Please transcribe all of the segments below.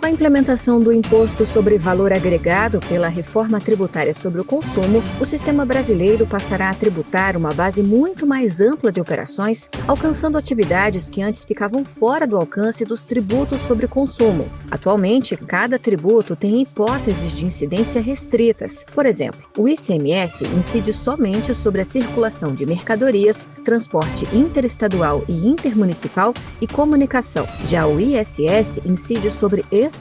Com a implementação do Imposto sobre Valor Agregado pela Reforma Tributária sobre o Consumo, o sistema brasileiro passará a tributar uma base muito mais ampla de operações, alcançando atividades que antes ficavam fora do alcance dos tributos sobre consumo. Atualmente, cada tributo tem hipóteses de incidência restritas. Por exemplo, o ICMS incide somente sobre a circulação de mercadorias, transporte interestadual e intermunicipal e comunicação. Já o ISS incide sobre exclusivamente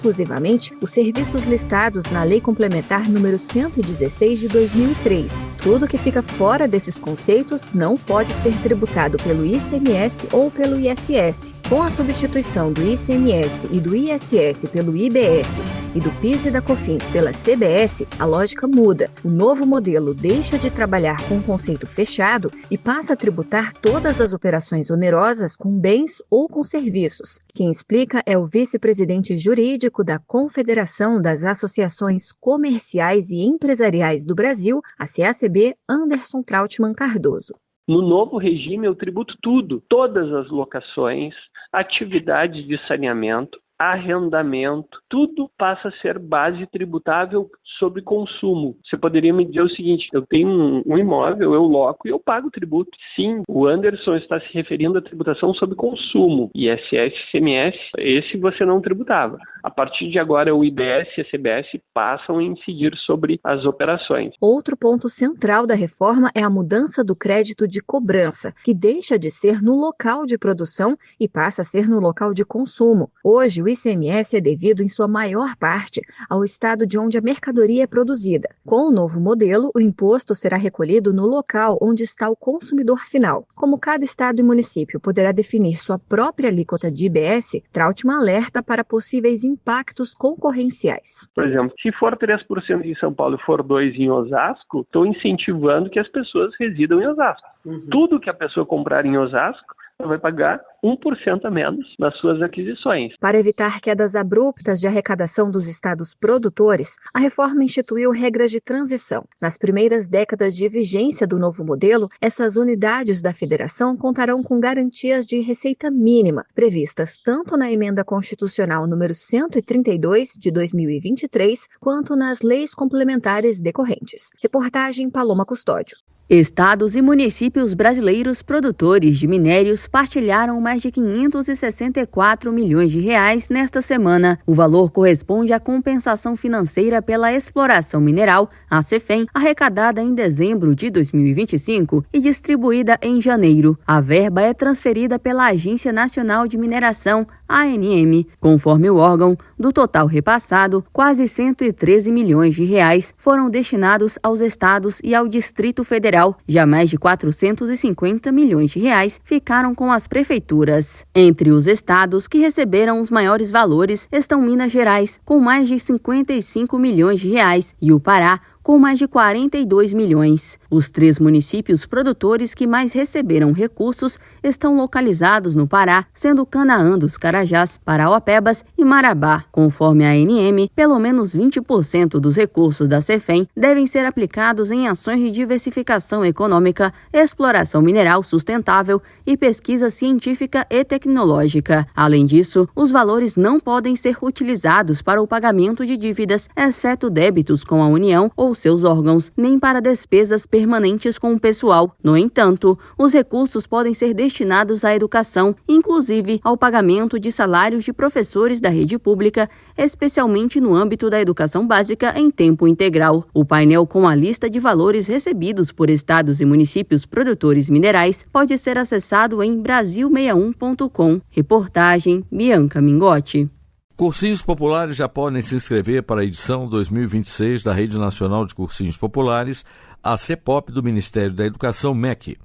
os serviços listados na Lei Complementar número 116 de 2003. Tudo que fica fora desses conceitos não pode ser tributado pelo ICMS ou pelo ISS. Com a substituição do ICMS e do ISS pelo IBS e do PIS e da COFINS pela CBS, a lógica muda. O novo modelo deixa de trabalhar com um conceito fechado e passa a tributar todas as operações onerosas com bens ou com serviços. Quem explica é o vice-presidente jurídico da Confederação das Associações Comerciais e Empresariais do Brasil, a CACB, Anderson Trautmann Cardoso. No novo regime, eu tributo tudo, todas as locações, atividades de saneamento, arrendamento, tudo passa a ser base tributável sobre consumo. Você poderia me dizer o seguinte: eu tenho um imóvel, eu loco e eu pago tributo. Sim, o Anderson está se referindo à tributação sobre consumo. ISS, ICMS, esse você não tributava. A partir de agora, o IBS e a CBS passam a incidir sobre as operações. Outro ponto central da reforma é a mudança do crédito de cobrança, que deixa de ser no local de produção e passa a ser no local de consumo. Hoje, o ICMS é devido, em sua maior parte, ao estado de onde a mercadoria é produzida. Com o novo modelo, o imposto será recolhido no local onde está o consumidor final. Como cada estado e município poderá definir sua própria alíquota de IBS, Trautmann alerta para possíveis impactos concorrenciais. Por exemplo, se for 3% em São Paulo e for 2% em Osasco, estou incentivando que as pessoas residam em Osasco. Tudo que a pessoa comprar em Osasco, ela vai pagar 1% a menos nas suas aquisições. Para evitar quedas abruptas de arrecadação dos estados produtores, a reforma instituiu regras de transição. Nas primeiras décadas de vigência do novo modelo, essas unidades da federação contarão com garantias de receita mínima, previstas tanto na Emenda Constitucional número 132 de 2023, quanto nas leis complementares decorrentes. Reportagem Paloma Custódio. Estados e municípios brasileiros produtores de minérios partilharam mais de 564 milhões de reais nesta semana. O valor corresponde à compensação financeira pela exploração mineral, a CEFEM, arrecadada em dezembro de 2025 e distribuída em janeiro. A verba é transferida pela Agência Nacional de Mineração, ANM. Conforme o órgão, do total repassado, quase 113 milhões de reais foram destinados aos estados e ao Distrito Federal. Já mais de 450 milhões de reais ficaram com as prefeituras. Entre os estados que receberam os maiores valores estão Minas Gerais, com mais de 55 milhões de reais, e o Pará, com mais de 42 milhões. Os 3 municípios produtores que mais receberam recursos estão localizados no Pará, sendo Canaã dos Carajás, Parauapebas e Marabá. Conforme a ANM, pelo menos 20% dos recursos da CEFEM devem ser aplicados em ações de diversificação econômica, exploração mineral sustentável e pesquisa científica e tecnológica. Além disso, os valores não podem ser utilizados para o pagamento de dívidas, exceto débitos com a União ou seus órgãos, nem para despesas permanentes com o pessoal. No entanto, os recursos podem ser destinados à educação, inclusive ao pagamento de salários de professores da rede pública, especialmente no âmbito da educação básica em tempo integral. O painel com a lista de valores recebidos por estados e municípios produtores minerais pode ser acessado em brasil61.com. Reportagem Bianca Mingotti. Cursinhos populares já podem se inscrever para a edição 2026 da Rede Nacional de Cursinhos Populares, a CEPOP do Ministério da Educação, MEC.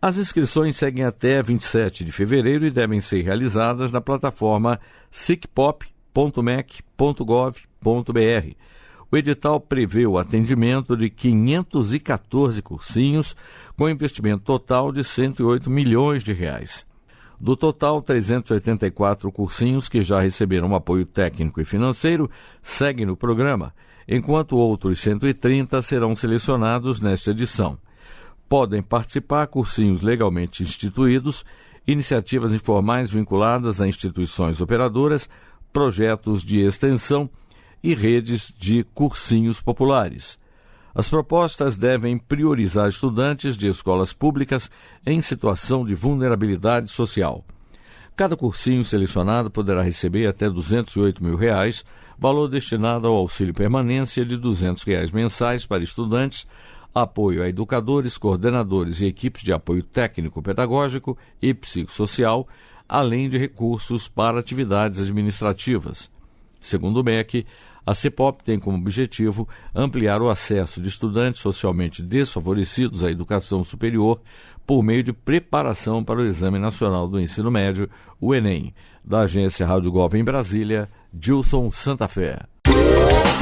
As inscrições seguem até 27 de fevereiro e devem ser realizadas na plataforma sicpop.mec.gov.br. O edital prevê o atendimento de 514 cursinhos, com investimento total de R$ 108 milhões. Do total, 384 cursinhos que já receberam apoio técnico e financeiro seguem no programa, enquanto outros 130 serão selecionados nesta edição. Podem participar cursinhos legalmente instituídos, iniciativas informais vinculadas a instituições operadoras, projetos de extensão e redes de cursinhos populares. As propostas devem priorizar estudantes de escolas públicas em situação de vulnerabilidade social. Cada cursinho selecionado poderá receber até R$ 208 mil, valor destinado ao auxílio permanência de R$ 200 mensais para estudantes, apoio a educadores, coordenadores e equipes de apoio técnico-pedagógico e psicossocial, além de recursos para atividades administrativas. Segundo o MEC, a CEPOP tem como objetivo ampliar o acesso de estudantes socialmente desfavorecidos à educação superior por meio de preparação para o Exame Nacional do Ensino Médio, o Enem. Da agência Rádio Gov em Brasília, Gilson Santa Fé.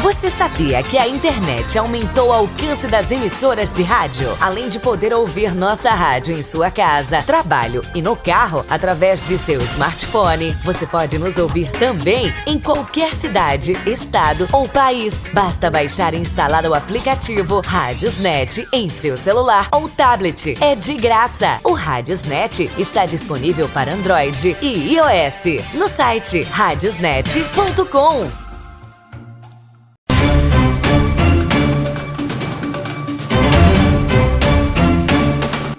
Você sabia que a internet aumentou o alcance das emissoras de rádio? Além de poder ouvir nossa rádio em sua casa, trabalho e no carro, através de seu smartphone, você pode nos ouvir também em qualquer cidade, estado ou país. Basta baixar e instalar o aplicativo Radiosnet em seu celular ou tablet. É de graça. O Radiosnet está disponível para Android e iOS no site radiosnet.com.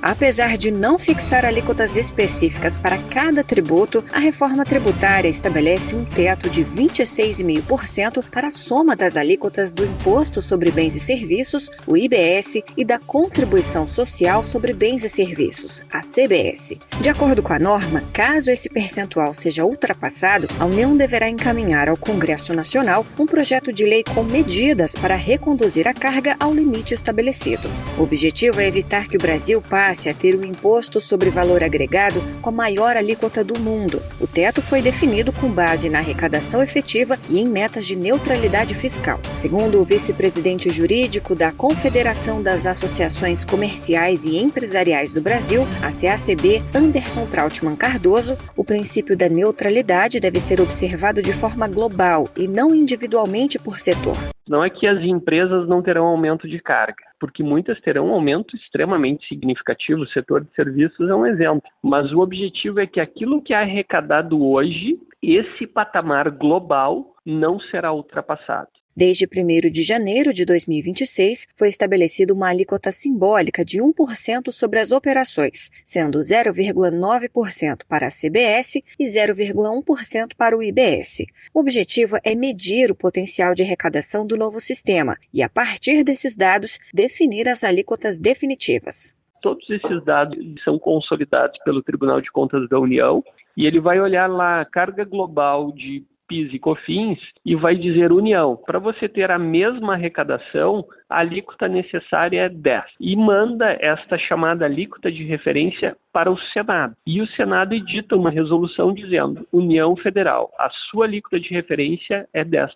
Apesar de não fixar alíquotas específicas para cada tributo, a reforma tributária estabelece um teto de 26,5% para a soma das alíquotas do Imposto sobre Bens e Serviços, o IBS, e da Contribuição Social sobre Bens e Serviços, a CBS. De acordo com a norma, caso esse percentual seja ultrapassado, a União deverá encaminhar ao Congresso Nacional um projeto de lei com medidas para reconduzir a carga ao limite estabelecido. O objetivo é evitar que o Brasil passe a ter o imposto sobre valor agregado com a maior alíquota do mundo. O teto foi definido com base na arrecadação efetiva e em metas de neutralidade fiscal. Segundo o vice-presidente jurídico da Confederação das Associações Comerciais e Empresariais do Brasil, a CACB, Anderson Trautmann Cardoso, o princípio da neutralidade deve ser observado de forma global e não individualmente por setor. Não é que as empresas não terão aumento de carga, porque muitas terão um aumento extremamente significativo. O setor de serviços é um exemplo. Mas o objetivo é que aquilo que é arrecadado hoje, esse patamar global, não será ultrapassado. Desde 1º de janeiro de 2026, foi estabelecida uma alíquota simbólica de 1% sobre as operações, sendo 0,9% para a CBS e 0,1% para o IBS. O objetivo é medir o potencial de arrecadação do novo sistema e, a partir desses dados, definir as alíquotas definitivas. Todos esses dados são consolidados pelo Tribunal de Contas da União e ele vai olhar lá a carga global de PIS e COFINS e vai dizer União, para você ter a mesma arrecadação, a alíquota necessária é 10. E manda esta chamada alíquota de referência para o Senado. E o Senado edita uma resolução dizendo, União Federal, a sua alíquota de referência é 10%.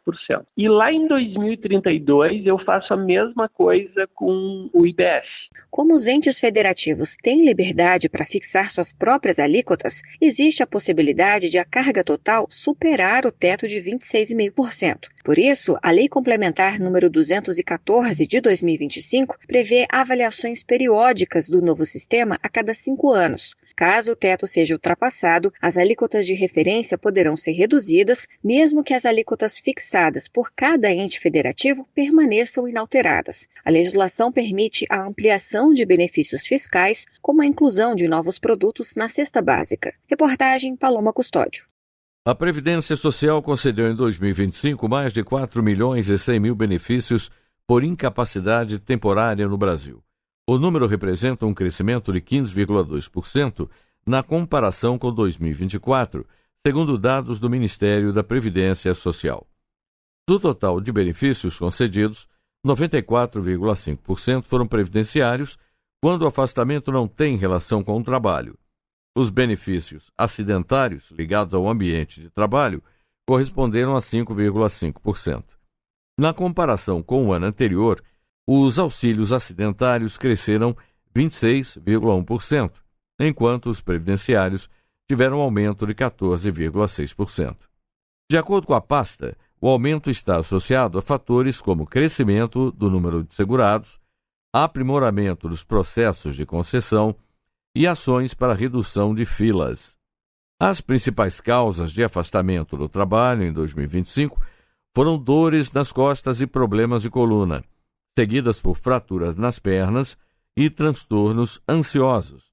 E lá em 2032 eu faço a mesma coisa com o IBS. Como os entes federativos têm liberdade para fixar suas próprias alíquotas, existe a possibilidade de a carga total superar o teto de 26,5%. Por isso, a Lei Complementar número 214 de 2025 prevê avaliações periódicas do novo sistema a cada 5 anos. Caso o teto seja ultrapassado, as alíquotas de referência poderão ser reduzidas, mesmo que as alíquotas fixadas por cada ente federativo permaneçam inalteradas. A legislação permite a ampliação de benefícios fiscais, como a inclusão de novos produtos na cesta básica. Reportagem Paloma Custódio. A Previdência Social concedeu em 2025 mais de 4 milhões e 100 mil benefícios por incapacidade temporária no Brasil. O número representa um crescimento de 15,2% na comparação com 2024, segundo dados do Ministério da Previdência Social. Do total de benefícios concedidos, 94,5% foram previdenciários, quando o afastamento não tem relação com o trabalho. Os benefícios acidentários ligados ao ambiente de trabalho corresponderam a 5,5%. Na comparação com o ano anterior, os auxílios acidentários cresceram 26,1%, enquanto os previdenciários tiveram aumento de 14,6%. De acordo com a pasta, o aumento está associado a fatores como crescimento do número de segurados, aprimoramento dos processos de concessão e ações para redução de filas. As principais causas de afastamento do trabalho em 2025 foram dores nas costas e problemas de coluna, seguidas por fraturas nas pernas e transtornos ansiosos.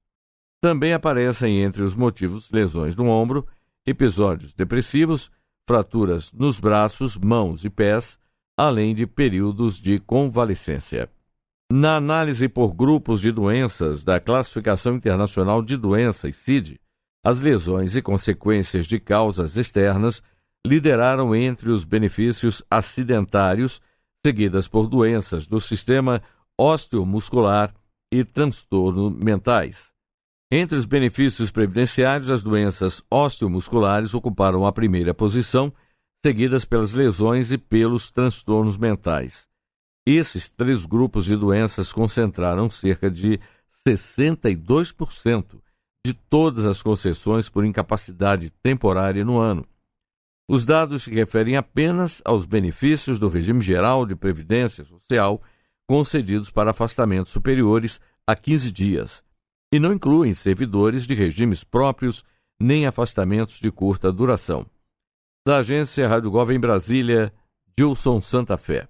Também aparecem entre os motivos lesões no ombro, episódios depressivos, fraturas nos braços, mãos e pés, além de períodos de convalescência. Na análise por grupos de doenças da Classificação Internacional de Doenças, CID, as lesões e consequências de causas externas lideraram entre os benefícios acidentários, seguidas por doenças do sistema osteomuscular e transtornos mentais. Entre os benefícios previdenciários, as doenças osteomusculares ocuparam a primeira posição, seguidas pelas lesões e pelos transtornos mentais. Esses três grupos de doenças concentraram cerca de 62% de todas as concessões por incapacidade temporária no ano. Os dados se referem apenas aos benefícios do regime geral de previdência social concedidos para afastamentos superiores a 15 dias, e não incluem servidores de regimes próprios nem afastamentos de curta duração. Da agência Rádio Gov em Brasília, Gilson Santa Fé.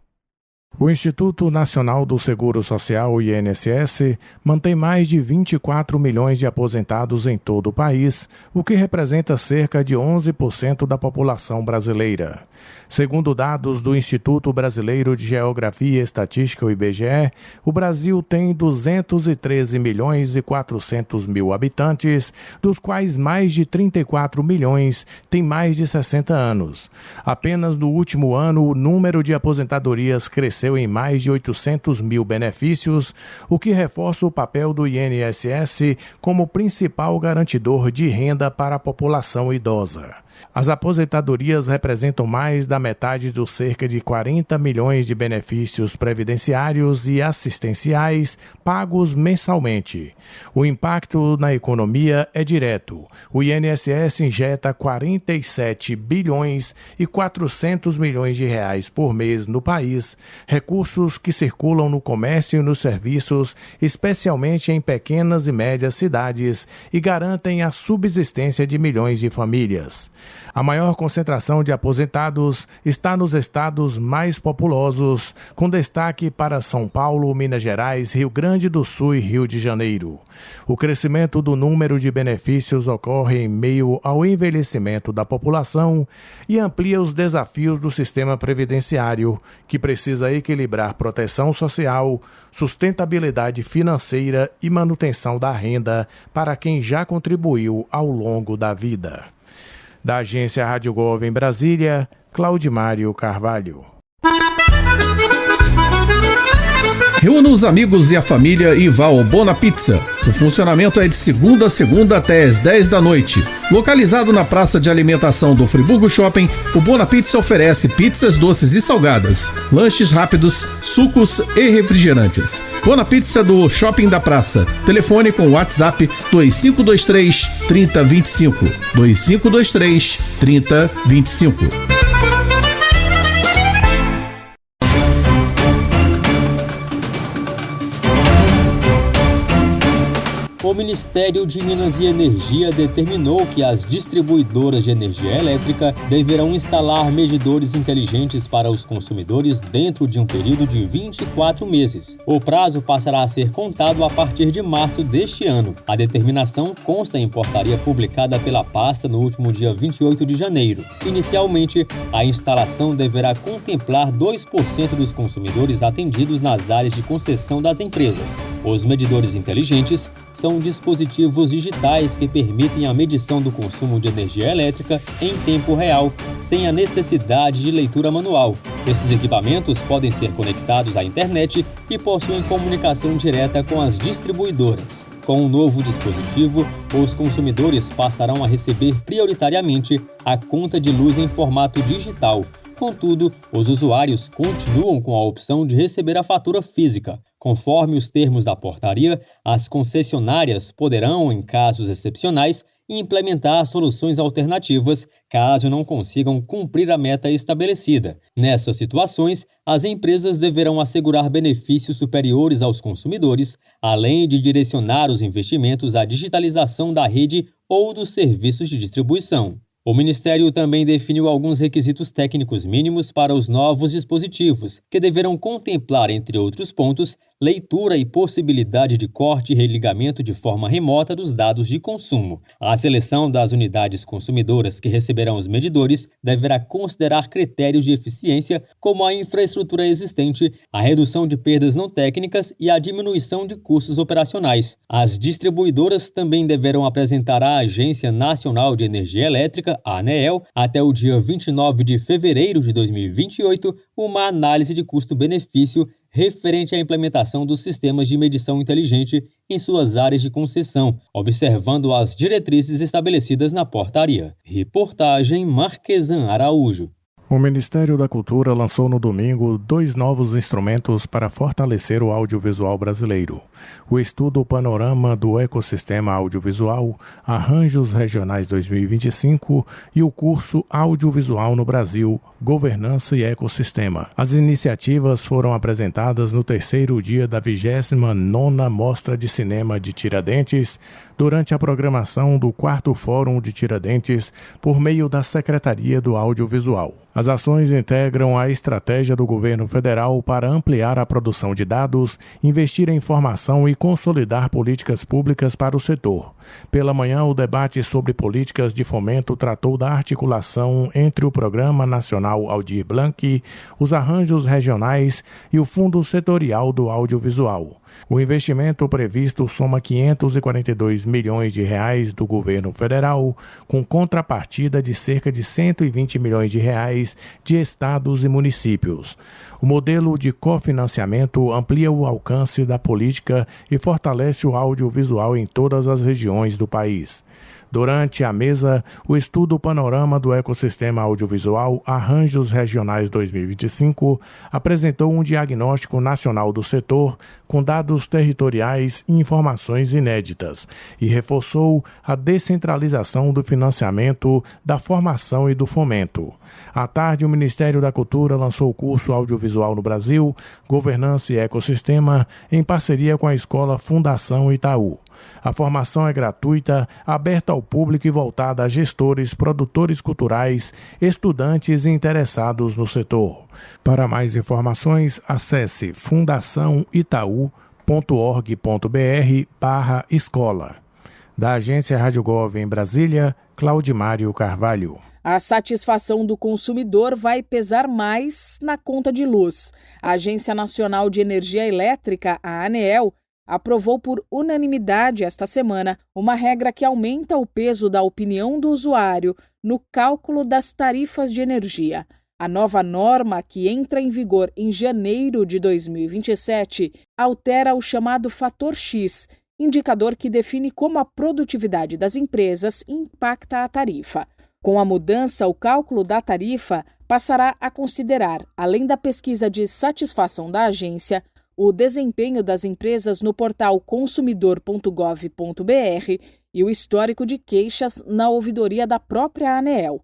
O Instituto Nacional do Seguro Social, INSS, mantém mais de 24 milhões de aposentados em todo o país, o que representa cerca de 11% da população brasileira. Segundo dados do Instituto Brasileiro de Geografia e Estatística, o IBGE, o Brasil tem 213 milhões e 400 mil habitantes, dos quais mais de 34 milhões têm mais de 60 anos. Apenas no último ano, o número de aposentadorias cresceu em mais de 800 mil benefícios, o que reforça o papel do INSS como principal garantidor de renda para a população idosa. As aposentadorias representam mais da metade dos cerca de 40 milhões de benefícios previdenciários e assistenciais pagos mensalmente. O impacto na economia é direto. O INSS injeta 47 bilhões e 400 milhões de reais por mês no país, recursos que circulam no comércio e nos serviços, especialmente em pequenas e médias cidades, e garantem a subsistência de milhões de famílias. A maior concentração de aposentados está nos estados mais populosos, com destaque para São Paulo, Minas Gerais, Rio Grande do Sul e Rio de Janeiro. O crescimento do número de benefícios ocorre em meio ao envelhecimento da população e amplia os desafios do sistema previdenciário, que precisa equilibrar proteção social, sustentabilidade financeira e manutenção da renda para quem já contribuiu ao longo da vida. Da agência Rádio Gov em Brasília, Claudimário Carvalho. Reúna os amigos e a família e vá ao Bona Pizza. O funcionamento é de segunda a segunda até às 10 da noite. Localizado na praça de alimentação do Friburgo Shopping, o Bona Pizza oferece pizzas doces e salgadas, lanches rápidos, sucos e refrigerantes. Bona Pizza do Shopping da Praça. Telefone com WhatsApp 2523 3025. 2523 3025. O Ministério de Minas e Energia determinou que as distribuidoras de energia elétrica deverão instalar medidores inteligentes para os consumidores dentro de um período de 24 meses. O prazo passará a ser contado a partir de março deste ano. A determinação consta em portaria publicada pela pasta no último dia 28 de janeiro. Inicialmente, a instalação deverá contemplar 2% dos consumidores atendidos nas áreas de concessão das empresas. Os medidores inteligentes são dispositivos digitais que permitem a medição do consumo de energia elétrica em tempo real, sem a necessidade de leitura manual. Esses equipamentos podem ser conectados à internet e possuem comunicação direta com as distribuidoras. Com o novo dispositivo, os consumidores passarão a receber prioritariamente a conta de luz em formato digital. Contudo, os usuários continuam com a opção de receber a fatura física. Conforme os termos da portaria, as concessionárias poderão, em casos excepcionais, implementar soluções alternativas caso não consigam cumprir a meta estabelecida. Nessas situações, as empresas deverão assegurar benefícios superiores aos consumidores, além de direcionar os investimentos à digitalização da rede ou dos serviços de distribuição. O Ministério também definiu alguns requisitos técnicos mínimos para os novos dispositivos, que deverão contemplar, entre outros pontos, leitura e possibilidade de corte e religamento de forma remota dos dados de consumo. A seleção das unidades consumidoras que receberão os medidores deverá considerar critérios de eficiência como a infraestrutura existente, a redução de perdas não técnicas e a diminuição de custos operacionais. As distribuidoras também deverão apresentar à Agência Nacional de Energia Elétrica, a ANEEL, até o dia 29 de fevereiro de 2028, uma análise de custo-benefício referente à implementação dos sistemas de medição inteligente em suas áreas de concessão, observando as diretrizes estabelecidas na portaria. Reportagem Marquesan Araújo. O Ministério da Cultura lançou no domingo 2 novos instrumentos para fortalecer o audiovisual brasileiro. O estudo Panorama do Ecossistema Audiovisual, Arranjos Regionais 2025 e o curso Audiovisual no Brasil, Governança e Ecossistema. As iniciativas foram apresentadas no 3º dia da 29ª Mostra de Cinema de Tiradentes, durante a programação do 4º Fórum de Tiradentes, por meio da Secretaria do Audiovisual. As ações integram a estratégia do governo federal para ampliar a produção de dados, investir em formação e consolidar políticas públicas para o setor. Pela manhã, o debate sobre políticas de fomento tratou da articulação entre o Programa Nacional Aldir Blanc, os arranjos regionais e o Fundo Setorial do Audiovisual. O investimento previsto soma 542 milhões de reais do governo federal, com contrapartida de cerca de 120 milhões de reais de estados e municípios. O modelo de cofinanciamento amplia o alcance da política e fortalece o audiovisual em todas as regiões do país. Durante a mesa, o estudo Panorama do Ecossistema Audiovisual Arranjos Regionais 2025 apresentou um diagnóstico nacional do setor com dados territoriais e informações inéditas e reforçou a descentralização do financiamento, da formação e do fomento. À tarde, o Ministério da Cultura lançou o curso Audiovisual no Brasil, Governança e Ecossistema, em parceria com a Escola Fundação Itaú. A formação é gratuita, aberta ao público e voltada a gestores, produtores culturais, estudantes e interessados no setor. Para mais informações, acesse fundaçãoitaú.org.br/escola. Da Agência Rádio Gov em Brasília, Claudimário Carvalho. A satisfação do consumidor vai pesar mais na conta de luz. A Agência Nacional de Energia Elétrica, a ANEEL, aprovou por unanimidade esta semana uma regra que aumenta o peso da opinião do usuário no cálculo das tarifas de energia. A nova norma, que entra em vigor em janeiro de 2027, altera o chamado fator X, indicador que define como a produtividade das empresas impacta a tarifa. Com a mudança, o cálculo da tarifa passará a considerar, além da pesquisa de satisfação da agência, o desempenho das empresas no portal consumidor.gov.br e o histórico de queixas na ouvidoria da própria ANEEL.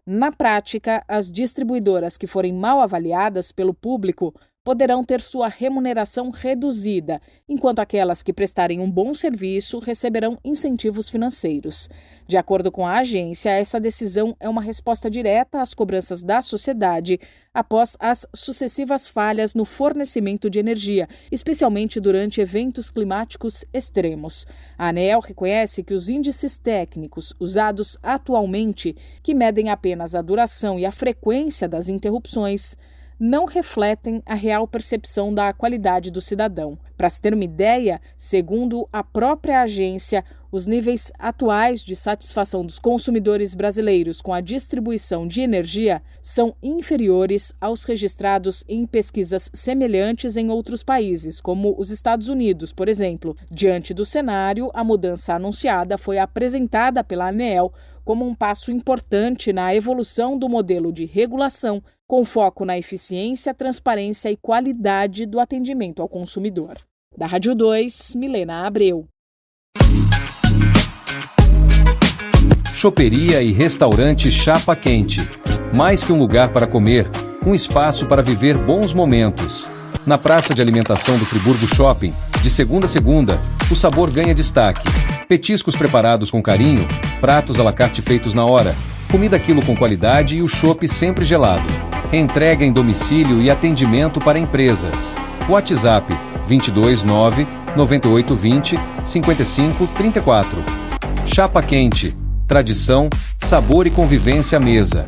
Na prática, as distribuidoras que forem mal avaliadas pelo público poderão ter sua remuneração reduzida, enquanto aquelas que prestarem um bom serviço receberão incentivos financeiros. De acordo com a agência, essa decisão é uma resposta direta às cobranças da sociedade após as sucessivas falhas no fornecimento de energia, especialmente durante eventos climáticos extremos. A ANEEL reconhece que os índices técnicos usados atualmente, que medem apenas a duração e a frequência das interrupções, não refletem a real percepção da qualidade do cidadão. Para se ter uma ideia, segundo a própria agência, os níveis atuais de satisfação dos consumidores brasileiros com a distribuição de energia são inferiores aos registrados em pesquisas semelhantes em outros países, como os Estados Unidos, por exemplo. Diante do cenário, a mudança anunciada foi apresentada pela ANEEL como um passo importante na evolução do modelo de regulação, com foco na eficiência, transparência e qualidade do atendimento ao consumidor. Da Rádio 2, Milena Abreu. Choperia e restaurante Chapa Quente. Mais que um lugar para comer, um espaço para viver bons momentos. Na praça de alimentação do Friburgo Shopping, De segunda a segunda, o sabor ganha destaque. Petiscos preparados com carinho, pratos à la carte feitos na hora, comida quilo com qualidade e o chopp sempre gelado. Entrega em domicílio e atendimento para empresas. WhatsApp 229 9820 5534. Chapa Quente. Tradição, sabor e convivência à mesa.